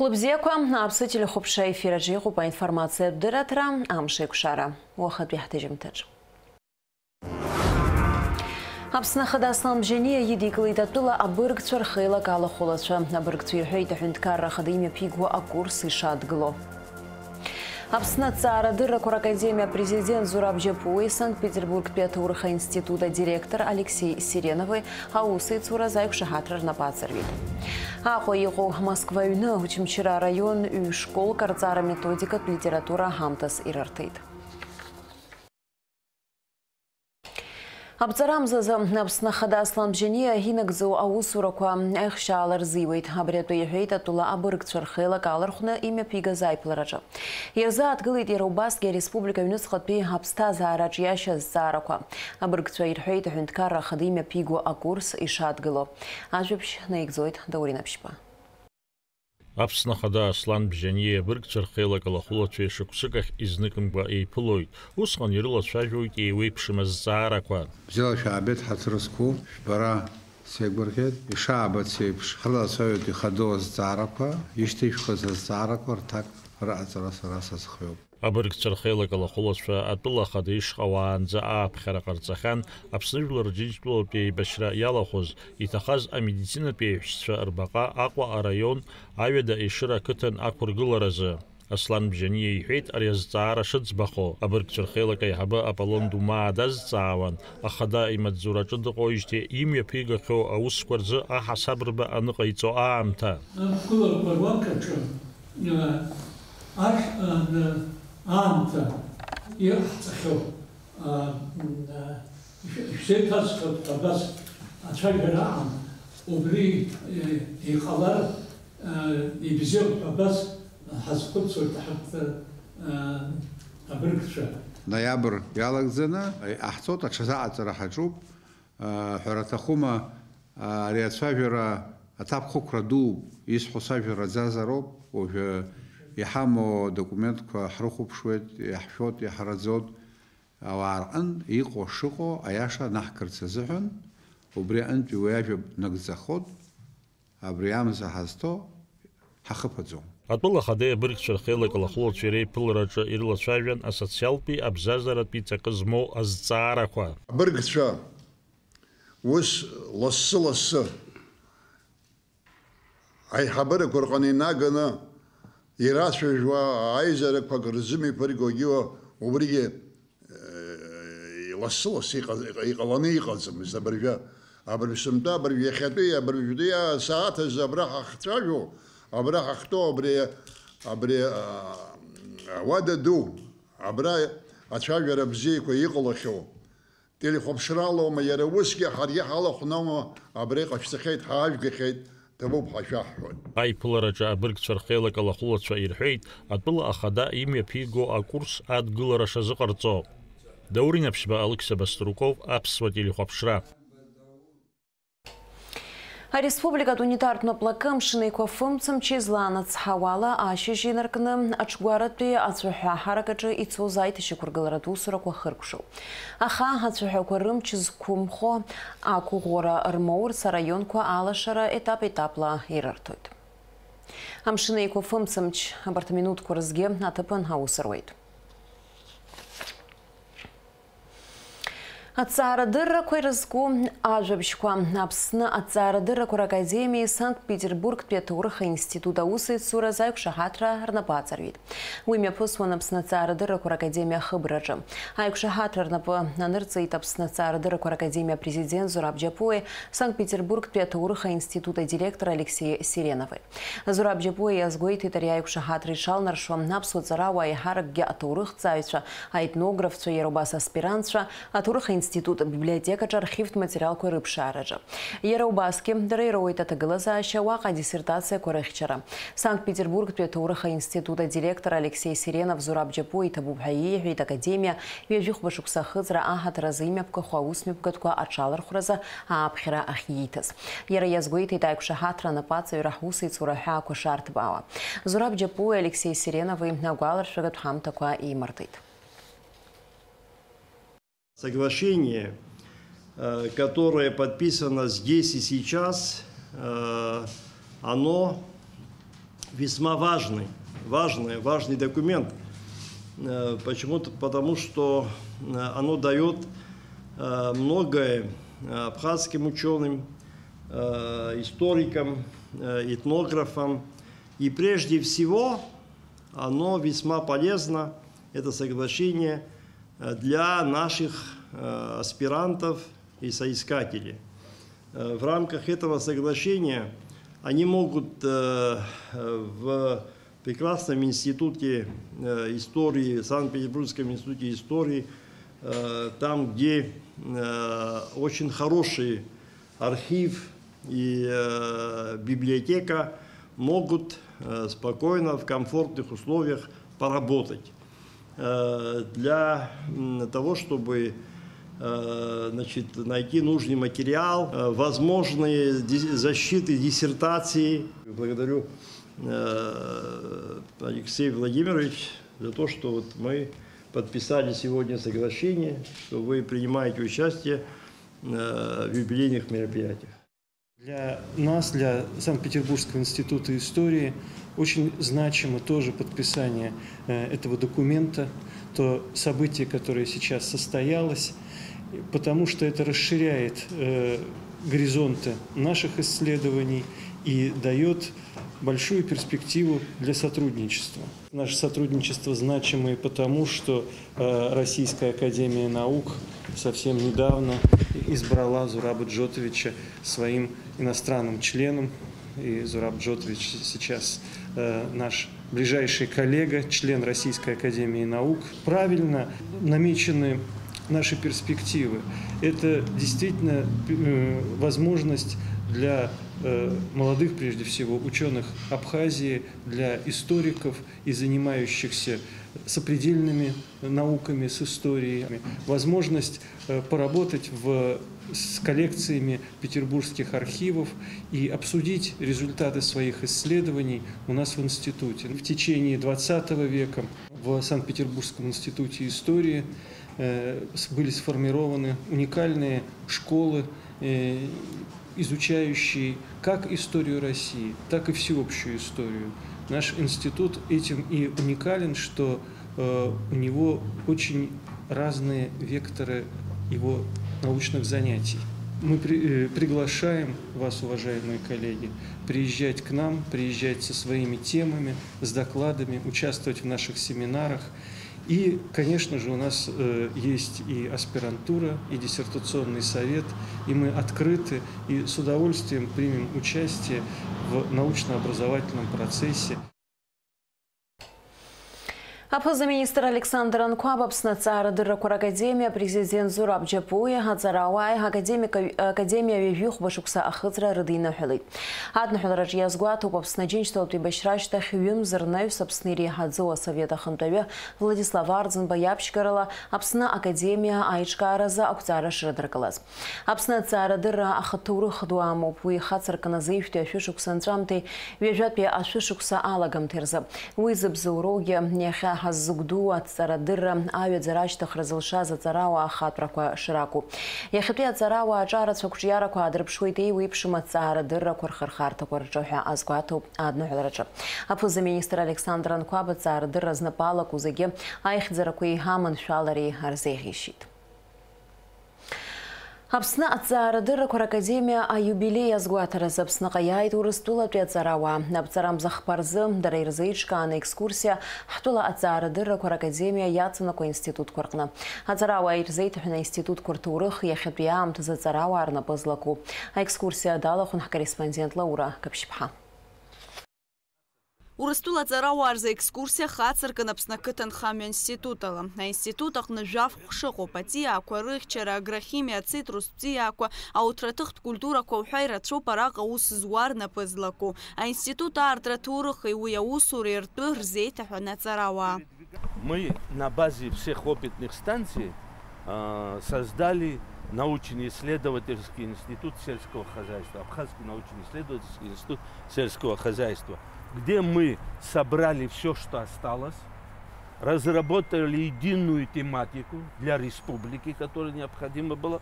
Хлопзеква апсытили хопша эфираджи хопа информация дыратра амшек шара. Уахат бихтежим тадж. Апсна хадаслам бжение едикли татула абырг цвархейла кала холача. Абырг цвирхейта хюнткара хадимя пигва акурс и шадгло. Апсна цара дыра Академия президент Зураб Джапуи, Санкт-Петербург Петурха института директор Алексей Сиреновый, аусы цура зайк шахатрар на пацарвит. Ахо его Москва юна, учимчира район и школ карцара методика литература хамтас ирартейт. Абцарамзаза напсна хадаслам бжение гинагзу аусураква эхшалар зивейт. Абрету ехейта тула абырг цвархейла калархна имя пига зайплараджа. Ерза отгылит Ерубаске республика юнусхатпи абста заарадж яша зараква. Абырг цвархейта хюнткара хадимя пигу акурс и шадгыло. Ажвипш наигзойт дауринапшпа. Апсна хадаслам бжение абырг цвархейла калахулачве шуксыках изныкымба эйпылойт. Усхан ерыла цважвойт эйвейпшима зараква. Взяла шабет хацруску, шпара сегбургет, и шабет сейпш. Хала соют и ходос зараква, иштейшко за зараква, так раз схвел. Абырг цвархейла калахулачве атыла хадиш хаван за апхара карцахан, апснывлар джинчпло пей башра ялахоз, итахаз а медицина пейшчва арбака аква район, аведа ишира кытен акваргыларазы. Аслан бжение хейт арязцара шыцбахо. Абырг цвархейла кайхаба Аполлон дума дазцаван. Ахада имадзура чудокойште имя пигахо аускварзы ахасабрба аныкайцо аамта. Анта ихцахо шетасхот табас ачагерам убри ихалар ибизел табас хасқутсо тахт абыргша ноябрь ялакзена ахцот акшазаат рахачуб хуратахума риацфавера атапхукраду исхусавера зазароб уже يحمو دокумент كو حرخو بشويت يحشوت يحرزود وارقن يقو شقو عياشا نحكر تزحن وبري أنت ويجب نقزخود أبريام زحزتو حخب هزوم Атыла хаде абырг цвархейла калахуло цвирей пылраджа ирла цвавян асоциалпи абзазарат пи цакызмо азцараква. Абырг цва ус лассы ай хабара кургани нагана Ирасвежва айзера квагрзими паригогио убриге лассылас иqalani иqalsым забржа абрсымда бир яхати бирждия саат забрах ахтажу абрах ахто абре вададу абра ачагера бзико иqалахо телефобшрало ма яравски харья хала хнама абре qafskhayt хаажгхayt تبوب حشاحون. أي بلرجع أبرق شرخيلك على خلوة شايرحيت أطلع أخدا إيمي بيجو أكورس أد قلرا شزقرتو. دورينا بشبا ألكسا بستروكوف أبسوتي لخبشرا. А республика унитарно плакамшины кофумцам чизлана цхавала аши жинаркны ачгуаратпи ацухя харакачы и цозайты шикургаларату сороко хыркшу. Аха ацухя корым чизкумхо акугора армаур сарайонко алашара этапла ирартует. Амшины кофумцамч апартаминутку разге атапан хаусарвейт. Ацарадырра койразку ажабшква апсны ацарадырра Академии Санкт-Петербург Петурха института усы цура зайк шахатра арнапацарвит. Уймя посван апсны ацарадырра Академия хыбраджа. Айк шахатра арнапанырцайт апсны ацарадырра Академия президент Зураб Джапуи Санкт-Петербург Петурха института директор Алексей Сиреновый. Зураб Джапуи язгойт итаряйк шахатра решал наршвам напсу царава и харакге атурых цайча, а этнографцу Ерубас аспирантша атурха института библиотекач архив материал корыбшараджа. Ерубаски дарейроит атагылаза шавака диссертация корехчара. Санкт-Петербург Петурха института директор Алексей Сиренов Зураб Джапуи табубхаи вид академия вежих башуксахызра ахат разымяпка хуаусмяпкатка ачалар хураза апхира ахиитас. Ера язгуит итайк шахатра на паца рахусы цураха кошартбава. Зураб Джапуи Алексей Сиреновый нагуалар шагат хамтаква и мартит. Соглашение, которое подписано здесь и сейчас, оно весьма важный документ. Почему-то потому, что оно дает многое абхазским ученым, историкам, этнографам. И прежде всего оно весьма полезно, это соглашение, для наших аспирантов и соискателей. В рамках этого соглашения они могут в прекрасном институте истории, Санкт-Петербургском институте истории, там, где очень хороший архив и библиотека, могут спокойно, в комфортных условиях поработать. Для того, чтобы найти нужный материал, возможные защиты диссертации. Благодарю Алексея Владимировича за то, что вот мы подписали сегодня соглашение, что вы принимаете участие в юбилейных мероприятиях. Для нас, для Санкт-Петербургского института истории, очень значимо тоже подписание этого документа, то событие, которое сейчас состоялось, потому что это расширяет горизонты наших исследований и дает большую перспективу для сотрудничества. Наше сотрудничество значимо и потому, что Российская академия наук совсем недавно избрала Зураба Джотовича своим иностранным членом. И Зураб Джотович сейчас наш ближайший коллега, член Российской академии наук. Правильно намечены наши перспективы. Это действительно возможность для молодых, прежде всего, ученых Абхазии, для историков и занимающихся сопредельными науками, с историей, возможность поработать с коллекциями петербургских архивов и обсудить результаты своих исследований у нас в институте. В течение XX века в Санкт-Петербургском институте истории были сформированы уникальные школы, изучающие как историю России, так и всеобщую историю. Наш институт этим и уникален, что у него очень разные векторы его научных занятий. Мы приглашаем вас, уважаемые коллеги, приезжать к нам, приезжать со своими темами, с докладами, участвовать в наших семинарах. И, конечно же, у нас есть и аспирантура, и диссертационный совет, и мы открыты и с удовольствием примем участие в научно-образовательном процессе. Апхаз-министр Александр Анкуаб Апсна Дырракур академия, президент Зураб Джапуя, Хацарауай, академия Вивюх Башукса Ахыцра Рыдына Хылы. Аднахылраж язгуат Апсна Джинчтал Прибашрачта Хюм Зернаю Сабснири Хадзоа Совета Хантаве Владислав Ардзан Баяпшкарала Апсна академия Айчкараза Акцара Шрадракалас. Апсна Цара Дырра Ахатуру Хадуаму Пуи Хацар Каназаев Тюашушукса Антрамты Вежатпе Ашушукса Алагам Терза. Уизабзауроге Неха Хазугду от Царадырра Авид Зарачтах разылша за Царауа Ахатраква Шираку. Яхипе Царауа Аджара Цукшьяраку Адрабшуйте Уипшима Царадырра Курхархарта Курджохя Азгуату Аднухилрача. Апхаз-министр Александр Анкуаба Царадырра знапала Кузаге Айхдзаракуи Хаман Шалари Арзехишит. Апсна Царадырракур академия а юбилей азгуатараз Апсна Каяйт урыстула Царауа. Апцарам Захпарзы Дарайрзаичка на экскурсия Хтула Царадырракур академия Яцанаку институт Куркна. Царауа Ирзаит на институт Куртурых Яхиприам за Царауа Арнапазлаку. А экскурсия дала корреспондент Лаура Капшипха. Урыстула Царауа арза экскурсия Хацарка Апснакытан Хам институтала. На институтах нажав хшыгу патия акварых чара агрохимия цитрус птиаква аутратых культура каухайра тропарака ус зуар напазлаку. А института артратурах и уяусури ртур зейта на Царауа. Мы на базе всех опытных станций создали научно-исследовательский институт сельского хозяйства, Абхазский научно-исследовательский институт сельского хозяйства, где мы собрали все, что осталось, разработали единую тематику для республики, которая необходима была.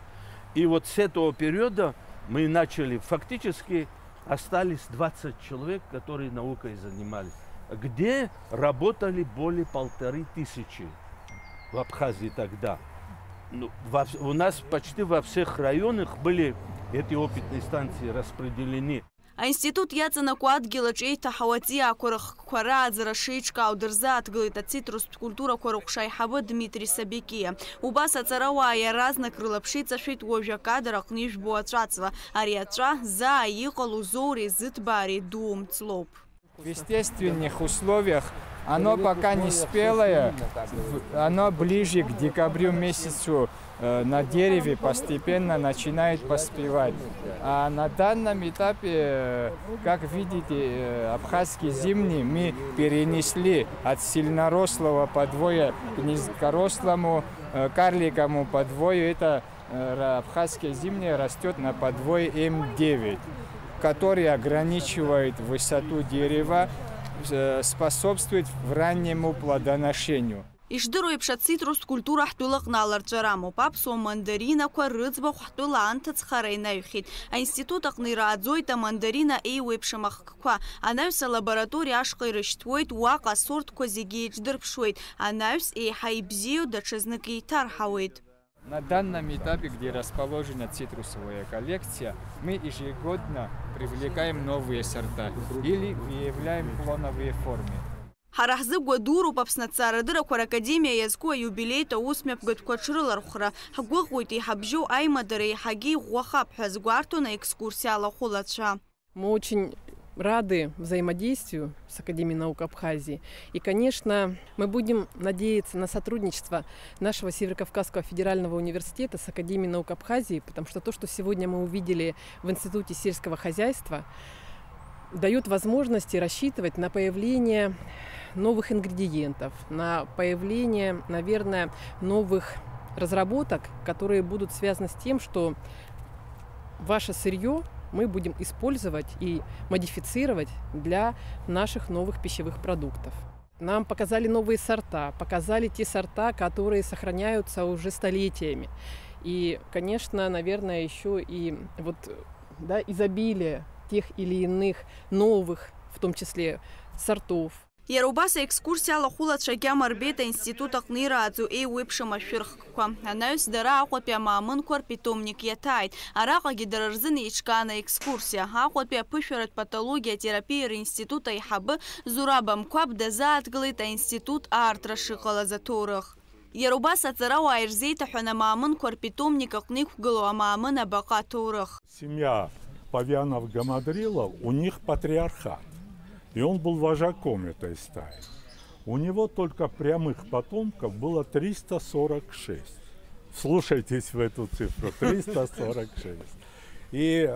И вот с этого периода мы начали фактически остались 20 человек, которые наукой занимались, где работали более 1500 в Абхазии тогда. Ну, у нас почти во всех районах были эти опытные станции распределены. Аинститут иаҵанакуа адгьылаҿ еиҭаҳауа аҵиаақәа рыхқәа рааӡара шеиҿкаау дырзааҭгылеит ацитрустә культурақәа рыҟәша аиҳабы Дмитри Сабекиа. Убас аҵарауаа иаразнак рылаԥш иҵашәеит уажә акадр аҟны ижәбо аҵәаҵла. Ари аҵәа заа иҟало зоуреи зыҭбаареи дуумҵлоуп. В естественных условиях оно пока не спелое, оно ближе к декабрю месяцу на дереве постепенно начинает поспевать. А на данном этапе, как видите, абхазский зимний мы перенесли от сильнорослого подвоя к низкорослому карликовому подвою. Это абхазское зимнее растет на подвое М9, который ограничивает высоту дерева, способствует раннему плодоношению. Ишдыру еиԥш ацитрустә культура ҳтәыла аҟны аларҵәарамоуп. Аԥсуа мандаринақәа рыӡбахә ҳтәыла анҭыҵхара инаҩхьеит. Аинститут аҟны ирааӡоит амандарина еиуеиԥшым ахкқәа. Анаҩс алабораториа ашҟа ирышьҭуеит, уаҟа асортқәа зегьы еиҿдырԥшуеит. Анаҩс еиҳа ибзиоу даҽазнык еиҭарҳауеит. На данном этапе, где расположена цитрусовая коллекция, мы ежегодно привлекаем новые сорта или выявляем клоновые формы. Ҳара ҳзыгәадуроуп Аԥсны аҭҵаарадыррақәа ракадемиа иазку аиубилеит аус мҩаԥгатәқәа ҽрылархәра. Ҳгәыӷуеит иҳабжьоу аимадара иаҳагьы иӷәӷәахап ҳәа згәарҭон аекскурсиа алахәылацәа. Мы очень рады взаимодействию с Академией наук Абхазии. И, конечно, мы будем надеяться на сотрудничество нашего Северокавказского федерального университета с Академией наук Абхазии, потому что то, что сегодня мы увидели в Институте сельского хозяйства, дает возможности рассчитывать на появление новых ингредиентов, на появление, наверное, новых разработок, которые будут связаны с тем, что ваше сырье мы будем использовать и модифицировать для наших новых пищевых продуктов. Нам показали новые сорта, показали те сорта, которые сохраняются уже столетиями. И, конечно, наверное, еще и вот, да, изобилие тех или иных новых, в том числе, сортов. Иара убас аекскурсиа алахәылацәагьы амарбеит аинститут аҟны ирааӡоу еиуеиԥшым ашәырхқәа. Анаҩс дара Аҟәатәи амаамынқәа рпитомник иаҭааит. Араҟагьы дара рзын еиҿкаан аекскурсиа. Аҟәатәи аԥышәаратә патологиа-терапиа ринститут аиҳабы Зураб Амқәаб дазааҭгылеит аинститут аартра шыҟалаз аҭоурых. Иара убас аҵарауаа ирзеиҭаҳәан амаамынқәа рпитомник аҟны иқәгылоу амаамын абаҟа аҭоурых. Семья Павианов-Гамадрила, у них патриархат. И он был вожаком этой стаи. У него только прямых потомков было 346. Вслушайтесь в эту цифру. 346. И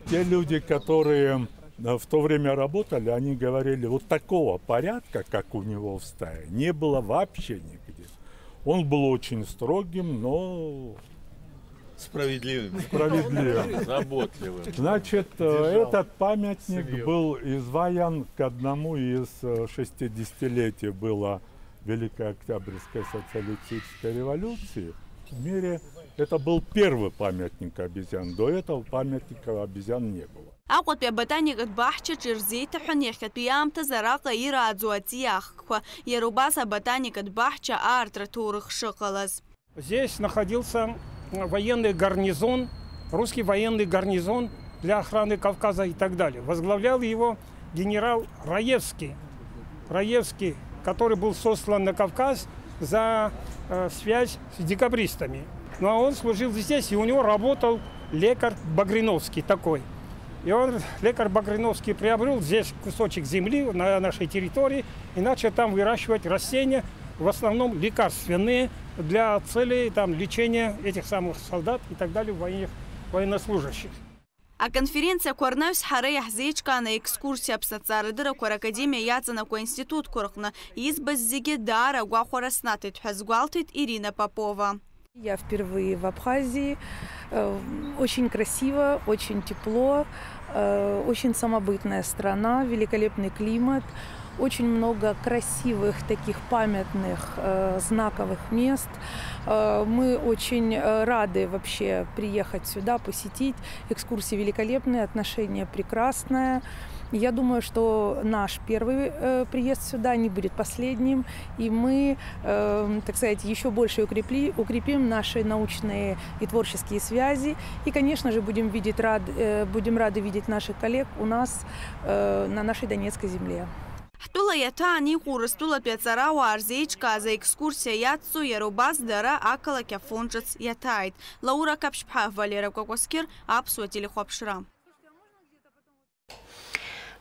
те люди, которые в то время работали, они говорили, вот такого порядка, как у него в стае, не было вообще нигде. Он был очень строгим, но... Справедливым. Заботливым. Значит, этот памятник был изваян к одному из 60-летий было Великой Октябрьской социалистической революции. В мире это был первый памятник обезьян. До этого памятника обезьян не было. Аҟәатәи аботаникатә баҳчаҿы ирзеиҭаҳәан иахьатәи аамҭаз араҟа ирааӡоу аҵиаахқәа. Иара убас аботаникатә баҳча аартра ҭоурых шыҟалаз. Здесь находился военный гарнизон, русский военный гарнизон для охраны Кавказа и так далее. Возглавлял его генерал Раевский, который был сослан на Кавказ за связь с декабристами. Ну а он служил здесь, и у него работал лекарь Багриновский такой. И он, лекарь Багриновский, приобрел здесь кусочек земли на нашей территории и начал там выращивать растения, в основном лекарственные, для целей там, лечения этих самых солдат и так далее, военнослужащих. Аконференциақәа рнаҩс ҳара иаҳзеиҿкаан аекскурсиа Аԥсны аҭҵаарадыррақәа ракадемиа иаҵанакуа аинститутқәа рҟны избаз зегьы даара агәахәара снаҭеит ҳәа згәалҭеит Ирина Попова. Я впервые в Абхазии. Очень красиво, очень тепло, очень самобытная страна, великолепный климат, очень много красивых таких памятных знаковых мест. Мы очень рады вообще приехать сюда, посетить. Экскурсии великолепные, отношения прекрасное. Я думаю, что наш первый приезд сюда не будет последним, и мы, так сказать, еще больше укрепим наши научные и творческие связи. И, конечно же, будем рады видеть наших коллег у нас на нашей Донецкой земле. Ҳтәыла иаҭаан иҟоу Урыстәылатәи аҵарауаа рзеиҿкааз аекскурсиа иаццо иара убас дара ақалақь Афон ҿыц иаҭааит. Лаура Каԥшьԥҳа, Валера Кәакәасқьыр, Аԥсуа телехәаԥшра.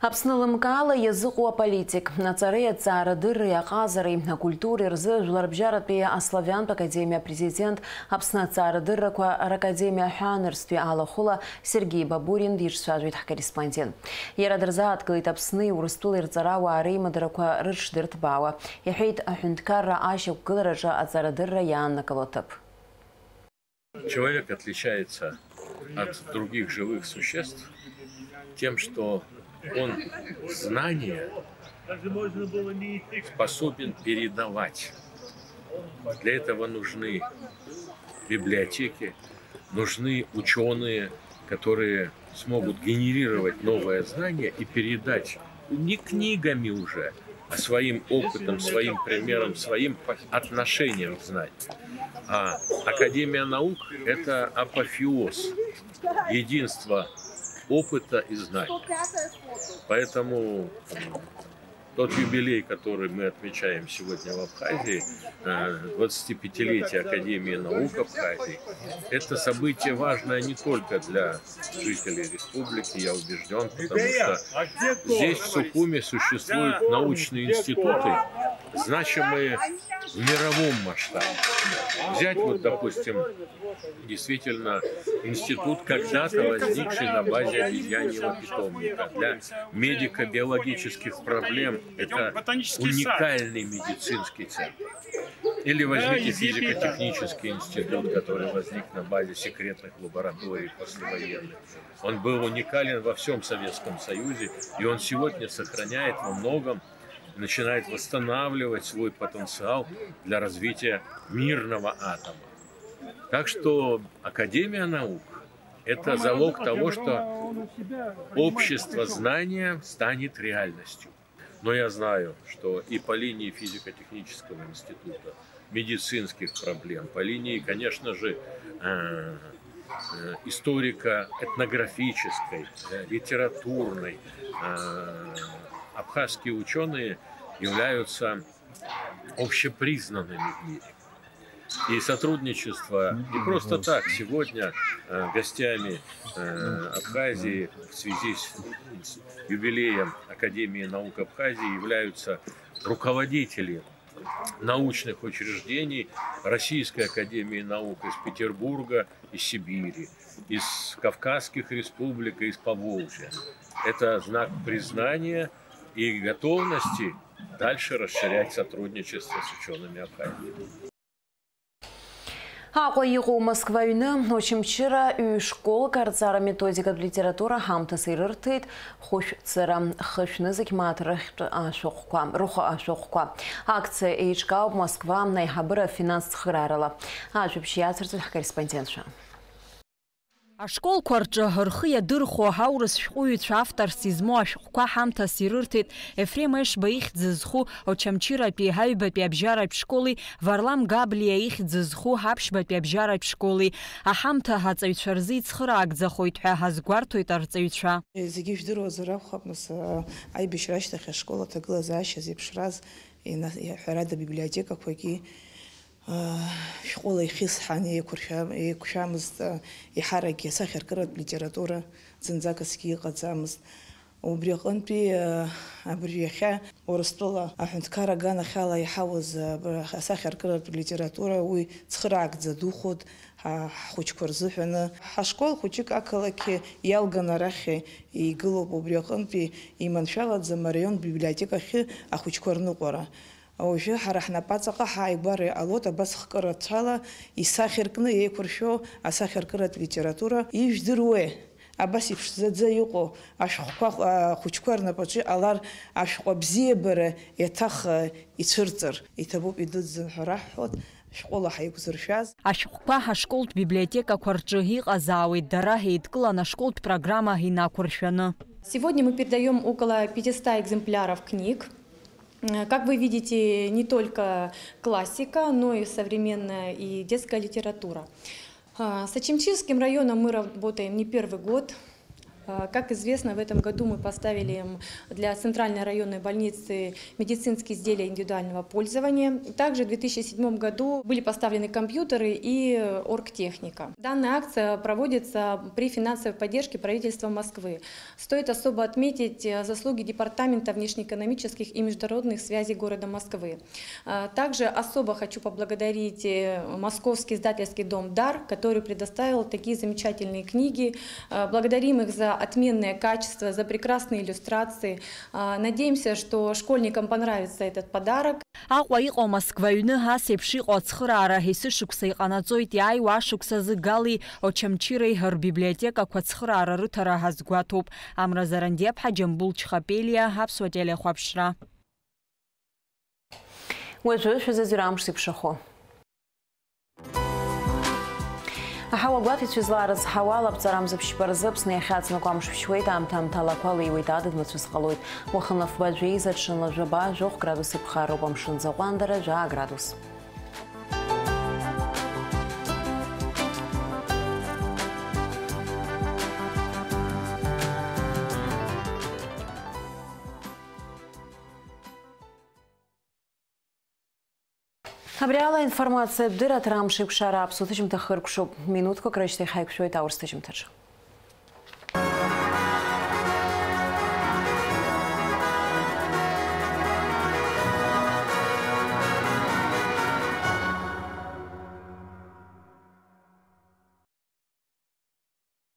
Аԥсны лымкаала иазыҟоу аполитик, аҵареи аҵаарадырреи аҟазареи акультуреи рзы Жәларбжьаратәи аславиантә академиа президент Аԥсны аҵаарадыррақәа ракадемиа аҳәаанырцәтәи алахәыла Сергей Бабурин дицәажәеит ҳкорреспондент. Иара дырзааҭгылеит Аԥсни Урыстәылеи рҵарауаа реимадарақәа рыҽдырҭбаауа. Иҳәеит аҳәынҭқарра ашьақәгылараҿы аҵаарадырра иааннакыло аҭыԥ. Человек отличается от других живых существ тем, что он знания способен передавать. Для этого нужны библиотеки, нужны ученые, которые смогут генерировать новое знание и передать не книгами уже, а своим опытом, своим примером, своим отношением к знанию. А Академия наук – это апофеоз, единство опыта и знаний. Поэтому тот юбилей, который мы отмечаем сегодня в Абхазии, 25-летие Академии наук Абхазии, это событие важное не только для жителей республики, я убежден, потому что здесь, в Сухуми, существуют научные институты, значимые в мировом масштабе. Взять, вот, допустим, действительно институт, когда-то возникший на базе обезьяньего питомника для медико-биологических проблем. Это уникальный медицинский центр. Или возьмите физико-технический институт, который возник на базе секретных лабораторий послевоенных. Он был уникален во всем Советском Союзе, и он сегодня сохраняет во многом, начинает восстанавливать свой потенциал для развития мирного атома. Так что Академия наук – это залог того, что общество знания станет реальностью. Но я знаю, что и по линии физико-технического института, медицинских проблем, по линии, конечно же, историко-этнографической, литературной, абхазские ученые являются общепризнанными в мире. И сотрудничество не просто так. Сегодня гостями Абхазии в связи с юбилеем Академии наук Абхазии являются руководители научных учреждений Российской академии наук из Петербурга, из Сибири, из Кавказских республик и из Поволжья. Это знак признания и готовности дальше расширять сотрудничество с учеными Абхазии. Аҟәа Москваҩны очымчыра ҩ-школк арҵара методикатә литература ҳамҭас ирырҭеит хәышәцара хышәнызықь мааҭ рыхә ашәҟәқәа. Акциа еиҿкаауп Москва аиҳабыра афинанстә цхыраарала. Ажәабжь иацырҵоит ҳкорреспондентцәа. Ашколқәа рҿы рхы иадырхәо ҳаурыс шәҟәыҩҩцәа авторс измоу ашәҟәқәа ҳамҭас ирырҭеит Ефрем Ешба ихьӡ зху Очамчыратәи ҳаҩбатәи абжьаратә школи, Варлам Габлиа ихьӡ зху ҳаԥшьбатәи абжьаратә школи. Аҳамҭа ҳаҵаҩцәа рзы ицхыраагӡахоит ҳәа ҳазгәарҭоит арҵаҩцәа. Зегьы ижәдыруазар акәхап, нас аибашьра ашьҭахь ашкол аҭагылазаашьа зеиԥшраз ҳәарада библиотекақәагьы школа ихьысҳан еиқәшәамызт, иҳаракгьы асахьаркыратә литература зынӡакгьы иҟаӡамызт. Убри аҟынтәи абри иахьа Урыстәыла аҳәынҭқарра аганахьала иҳауаз асахьаркыратә литература уи цхыраагӡа духоит ҳхәыҷқәа рзыҳәаны. Ҳашкол хәыҷык ақалақь иалган арахь игылоуп. Убри аҟынтәи иманшәалаӡам араион библиотекахьы ахәыҷқәа рныҟәара. Уажәы ҳара ҳнапаҵаҟа ҳааигәара иҟалоит абас хкырацәала исахьаркны еиқәыршәо асахьаркыратә литература. Ижәдыруеи абас иԥшӡаӡа иҟоу ашәҟәқәа хәыҷқәа рнапаҿы иҟалар ашәҟәы абзиабара еиҭах ицәырҵыр иҭабуп идуӡӡан ҳәа раҳҳәоит. Ашәҟәқәа ҳашколтә библиотекақәа рҿы иҟазаауеит дара ҳеидкылан ашколтә программа инақәыршәаны. Сегодня мы передаем около 500 экземпляров книг. Как вы видите, не только классика, но и современная и детская литература. С Ачимчирским районом мы работаем не первый год. Как известно, в этом году мы поставили для Центральной районной больницы медицинские изделия индивидуального пользования. Также в 2007 году были поставлены компьютеры и оргтехника. Данная акция проводится при финансовой поддержке правительства Москвы. Стоит особо отметить заслуги Департамента внешнеэкономических и международных связей города Москвы. Также особо хочу поблагодарить Московский издательский дом «Дар», который предоставил такие замечательные книги. Благодарим их за отменное качество, за прекрасные иллюстрации. Надеемся, что школьникам понравится этот подарок. Аҟәа иҟоу Москваҩны ас еиԥш иҟоу ацхыраара ҳесышықәса иҟанаҵоит, иааиуа ашықәсазы Гали Очамчиреи рбиблиотекақәа ацхыраара рыҭара ҳазгәаҭоуп. Амра Зарандиаԥҳа, Џьамбул Чхапелиа, Ҳаԥсуа телехәаԥшра. Уажәы шәазазҩыр амш иԥшахо. Аҳауа гәаҭеицәа излаарыз ҳауала аԥҵарамзаԥшьқәа рзы Аԥсны иахьаҵанакуа амш ԥшьуеит, аамҭа-аамҭалақәа леиуеит, адыд-мацәыс ҟалоит. Уахынла фба жәеиза, ҽынла жәаба, жәохә градус иԥхароуп, амшын заҟәандара жәаа градус. Абри ала информациа бдыраҭара амш еиқәшара аԥсуа ҭыжьымҭа хыркәшоуп. Минуҭқәак рышьҭахь ҳаиқәшәоит аурыс ҭыжьымҭаҿы.